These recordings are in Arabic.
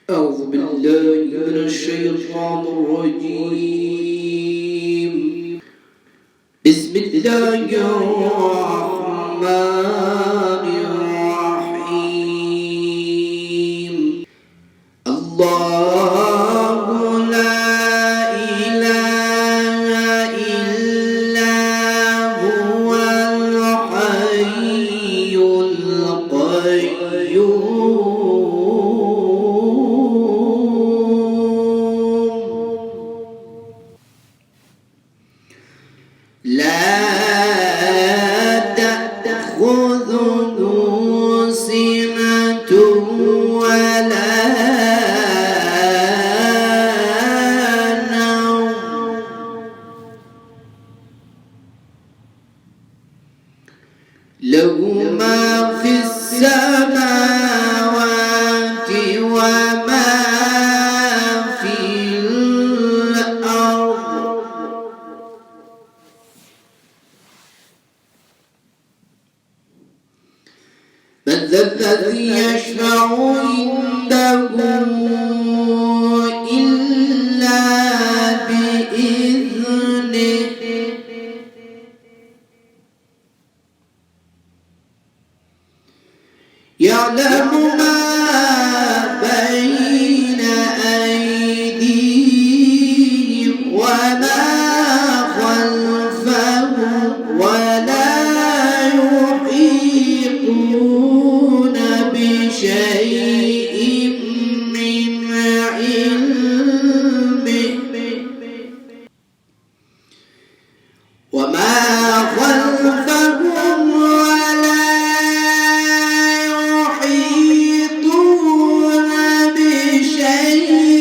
أعوذ بالله من الشيطان الرجيم. بسم الله الرحمن الرحيم. الله لا إله إلا هو الحي القيوم لا تأخذه سنة ولا نوم له ما في السماوات وما في الأرض من ذا الذي يشفع عنده إلا بإذنه يعلم ما بين أيديهم وما خلفهم ولا يحيطون بشيء من علمه وما خلفهم ولا يحيطون بشيء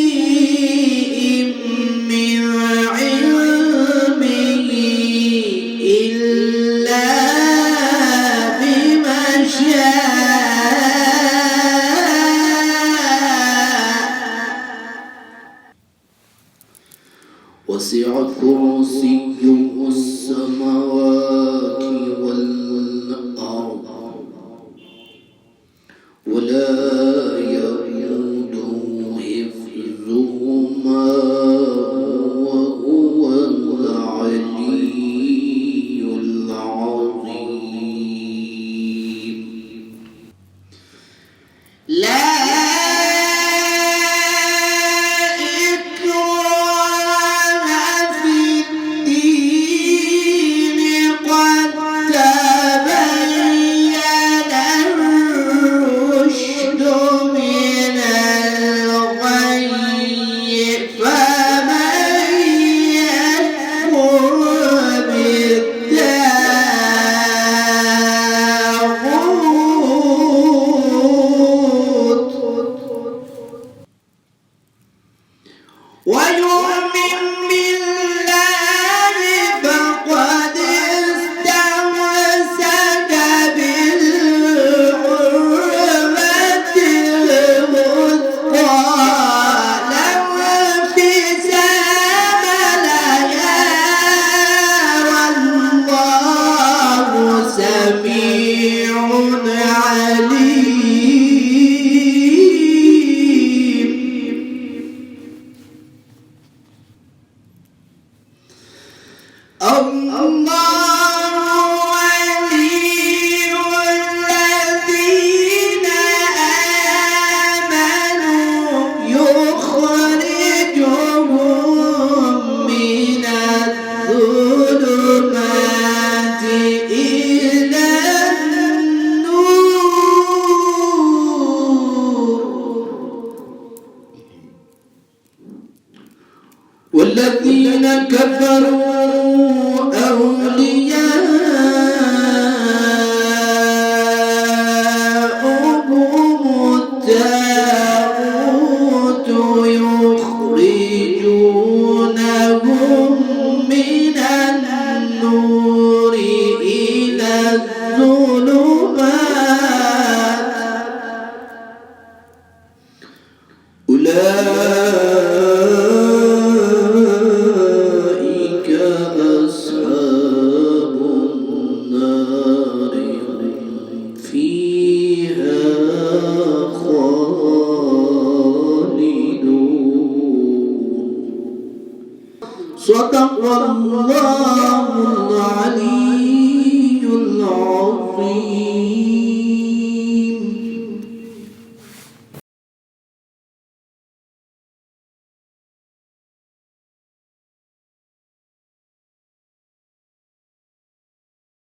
من علمه إلا بما شاء وسع كرسيه السماوات والأرض ولا يؤوده حفظهما وهو العلي العظيم لا ويؤمن بالله فقد استمسك بالعروة الوثقى لا انفصام لها والله سميع عليم. الله ولي الذين آمنوا يخرجهم من الظلمات إلى النور والذين كفروا أولياؤهم الطاغوت يخرجونهم من النور إلى الظلمات أولئك أصحاب النار فيها خالدون صدق الله العلي العظيم.